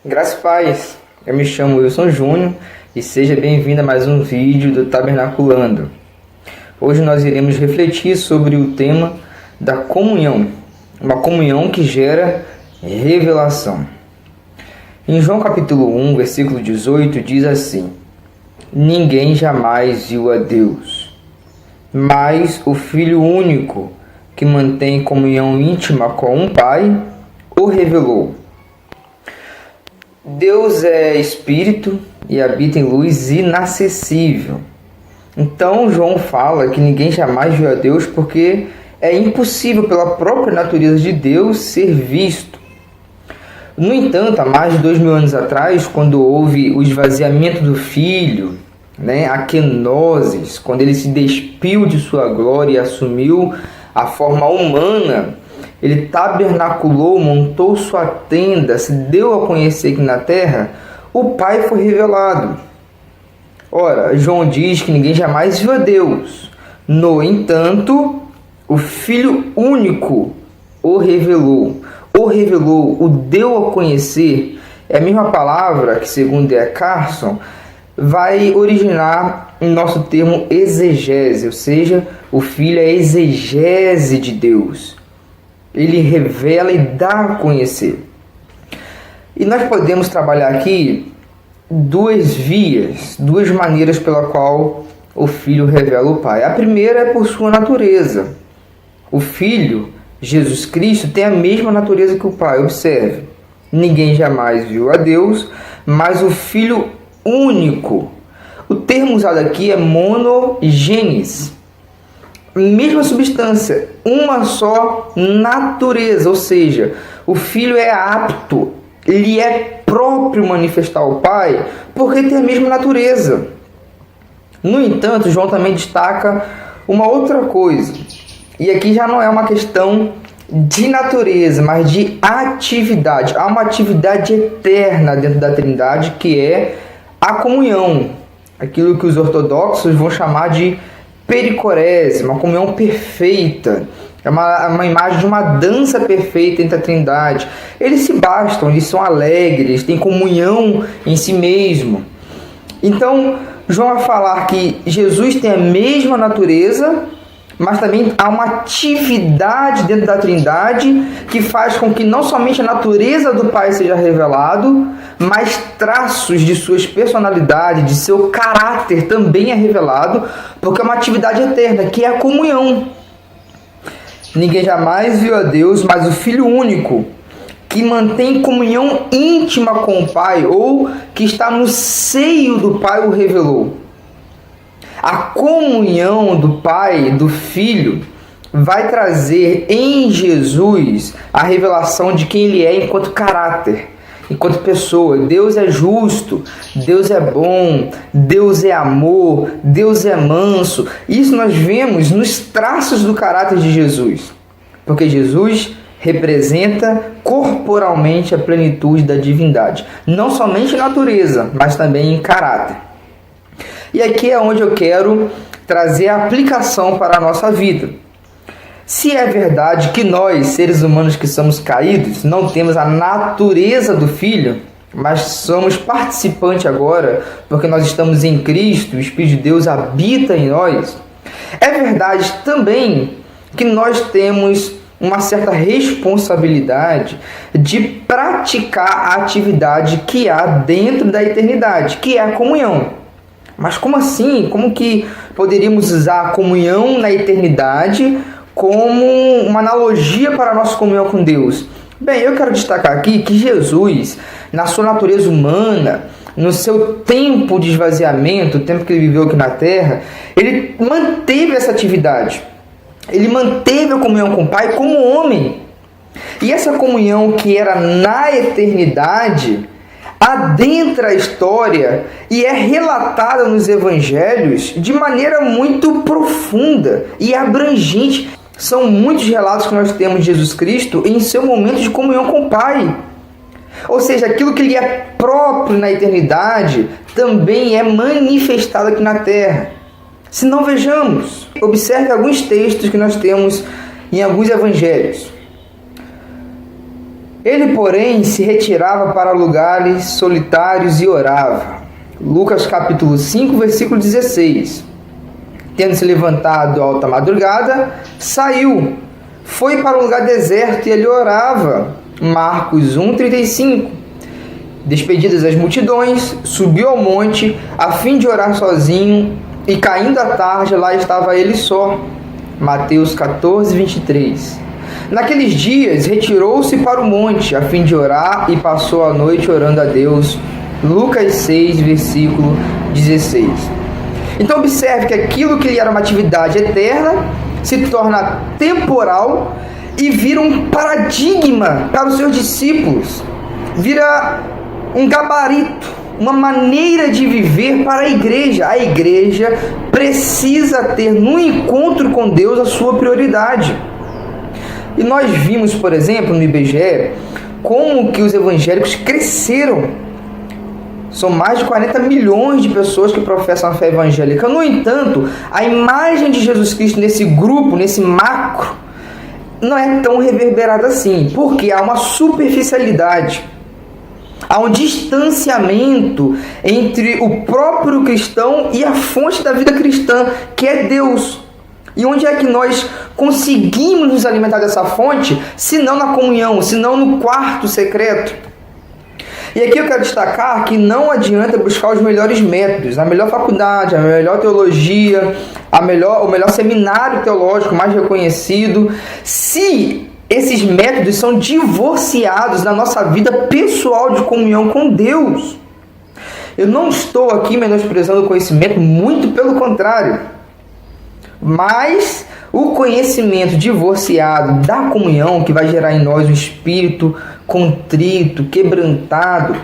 Graças a paz, eu me chamo Wilson Júnior e seja bem-vindo a mais um vídeo do Tabernaculando. Hoje nós iremos refletir sobre o tema da comunhão, uma comunhão que gera revelação. Em João capítulo 1, versículo 18, diz assim: Ninguém jamais viu a Deus, mas o Filho único, que mantém comunhão íntima com o Pai, o revelou. Deus é Espírito e habita em luz inacessível. Então João fala que ninguém jamais viu a Deus porque é impossível pela própria natureza de Deus ser visto. No entanto, há mais de 2000 anos atrás, quando houve o esvaziamento do Filho, a kenosis, quando ele se despiu de sua glória e assumiu a forma humana, ele tabernaculou, montou sua tenda, se deu a conhecer aqui na terra, o Pai foi revelado. Ora, João diz que ninguém jamais viu a Deus. No entanto, o Filho único o revelou, o deu a conhecer. É a mesma palavra que, segundo D. Carson, vai originar em nosso termo exegese, ou seja, o Filho é a exegese de Deus. Ele revela e dá a conhecer. E nós podemos trabalhar aqui duas vias, duas maneiras pela qual o Filho revela o Pai. A primeira é por sua natureza. O Filho, Jesus Cristo, tem a mesma natureza que o Pai. Observe, ninguém jamais viu a Deus, mas o Filho único. O termo usado aqui é monogênese. Mesma substância, uma só natureza, ou seja, o Filho é apto, ele é próprio manifestar o Pai, porque tem a mesma natureza. No entanto, João também destaca uma outra coisa, e aqui já não é uma questão de natureza, mas de atividade. Há uma atividade eterna dentro da Trindade, que é a comunhão, aquilo que os ortodoxos vão chamar de pericorese, uma comunhão perfeita. É uma imagem de uma dança perfeita entre a Trindade. Eles se bastam, eles são alegres, têm comunhão em si mesmo. Então, João vai falar que Jesus tem a mesma natureza, mas também há uma atividade dentro da Trindade que faz com que não somente a natureza do Pai seja revelado, mas traços de suas personalidades, de seu caráter também é revelado, porque é uma atividade eterna, que é a comunhão. Ninguém jamais viu a Deus, mas o Filho único, que mantém comunhão íntima com o Pai, ou que está no seio do Pai, o revelou. A comunhão do Pai, do Filho, vai trazer em Jesus a revelação de quem Ele é enquanto caráter, enquanto pessoa. Deus é justo, Deus é bom, Deus é amor, Deus é manso. Isso nós vemos nos traços do caráter de Jesus, porque Jesus representa corporalmente a plenitude da divindade, não somente em natureza, mas também em caráter. E aqui é onde eu quero trazer a aplicação para a nossa vida. Se é verdade que nós, seres humanos que somos caídos, não temos a natureza do Filho, mas somos participantes agora, porque nós estamos em Cristo, o Espírito de Deus habita em nós, é verdade também que nós temos uma certa responsabilidade de praticar a atividade que há dentro da eternidade, que é a comunhão. Mas como assim? Como que poderíamos usar a comunhão na eternidade como uma analogia para a nossa comunhão com Deus? Bem, eu quero destacar aqui que Jesus, na sua natureza humana, no seu tempo de esvaziamento, o tempo que ele viveu aqui na terra, ele manteve essa atividade. Ele manteve a comunhão com o Pai como homem. E essa comunhão que era na eternidade adentra a história e é relatada nos evangelhos de maneira muito profunda e abrangente. São muitos relatos que nós temos de Jesus Cristo em seu momento de comunhão com o Pai. Ou seja, aquilo que lhe é próprio na eternidade também é manifestado aqui na terra. Se não, vejamos, observe alguns textos que nós temos em alguns evangelhos. Ele, porém, se retirava para lugares solitários e orava. Lucas capítulo 5, versículo 16. Tendo se levantado alta madrugada, saiu, foi para um lugar deserto e ele orava. Marcos 1:35. Despedidas as multidões, subiu ao monte a fim de orar sozinho, e caindo a tarde, lá estava ele só. Mateus 14:23. Naqueles dias, retirou-se para o monte a fim de orar e passou a noite orando a Deus. Lucas 6, versículo 16. Então observe que aquilo que lhe era uma atividade eterna se torna temporal e vira um paradigma para os seus discípulos. Vira um gabarito, uma maneira de viver para a igreja. A igreja precisa ter no encontro com Deus a sua prioridade. E nós vimos, por exemplo, no IBGE, como que os evangélicos cresceram. São mais de 40 milhões de pessoas que professam a fé evangélica. No entanto, a imagem de Jesus Cristo nesse grupo, nesse macro, não é tão reverberada assim, porque há uma superficialidade. Há um distanciamento entre o próprio cristão e a fonte da vida cristã, que é Deus. E onde é que nós conseguimos nos alimentar dessa fonte, se não na comunhão, se não no quarto secreto? E aqui eu quero destacar que não adianta buscar os melhores métodos, a melhor faculdade, a melhor teologia, o melhor seminário teológico mais reconhecido, se esses métodos são divorciados da nossa vida pessoal de comunhão com Deus. Eu não estou aqui menosprezando o conhecimento, muito pelo contrário. Mas o conhecimento divorciado da comunhão, que vai gerar em nós um espírito contrito, quebrantado,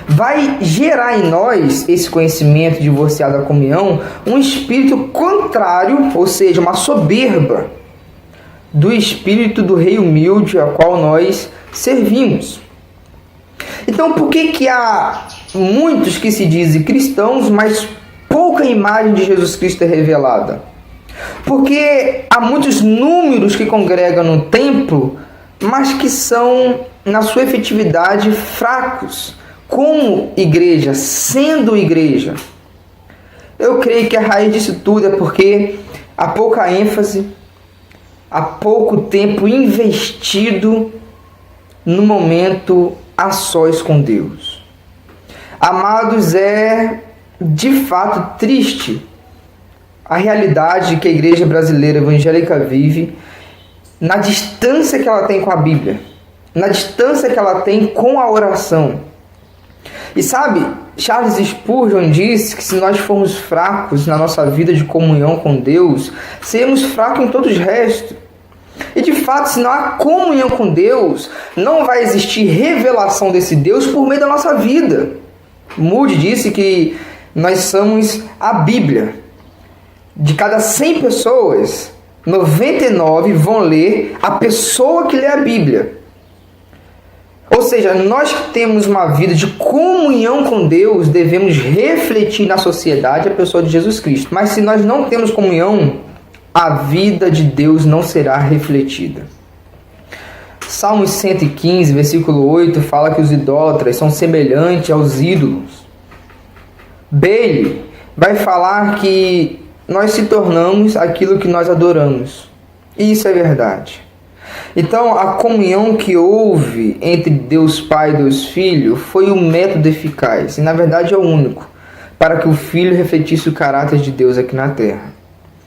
vai gerar em nós, esse conhecimento divorciado da comunhão, um espírito contrário, ou seja, uma soberba do espírito do rei humilde a qual nós servimos. Então, por que há muitos que se dizem cristãos, mas pouca imagem de Jesus Cristo é revelada? Porque há muitos números que congregam no templo, mas que são, na sua efetividade, fracos, como igreja, sendo igreja. Eu creio que a raiz disso tudo é porque há pouca ênfase, há pouco tempo investido no momento a sós com Deus. Amados, é de fato triste a realidade que a igreja brasileira evangélica vive na distância que ela tem com a Bíblia, na distância que ela tem com a oração. E sabe, Charles Spurgeon disse que se nós formos fracos na nossa vida de comunhão com Deus, seremos fracos em todos os restos. E de fato, se não há comunhão com Deus, não vai existir revelação desse Deus por meio da nossa vida. Moody disse que nós somos a Bíblia. De cada 100 pessoas, 99 vão ler a pessoa que lê a Bíblia. Ou seja, nós que temos uma vida de comunhão com Deus, devemos refletir na sociedade a pessoa de Jesus Cristo. Mas se nós não temos comunhão, a vida de Deus não será refletida. Salmos 115, versículo 8, fala que os idólatras são semelhantes aos ídolos. Bailey vai falar que nós se tornamos aquilo que nós adoramos. E isso é verdade. Então, a comunhão que houve entre Deus Pai e Deus Filho foi um método eficaz, e na verdade é o único, para que o Filho refletisse o caráter de Deus aqui na terra.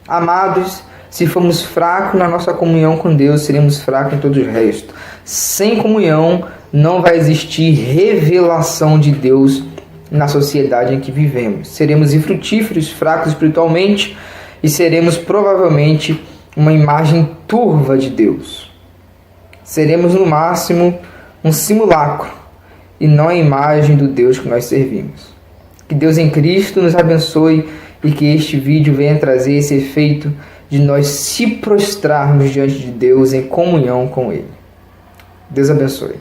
Amados, se formos fracos na nossa comunhão com Deus, seremos fracos em todo o resto. Sem comunhão, não vai existir revelação de Deus na sociedade em que vivemos. Seremos infrutíferos, fracos espiritualmente, e seremos provavelmente uma imagem turva de Deus. Seremos no máximo um simulacro e não a imagem do Deus que nós servimos. Que Deus em Cristo nos abençoe e que este vídeo venha trazer esse efeito de nós se prostrarmos diante de Deus em comunhão com Ele. Deus abençoe.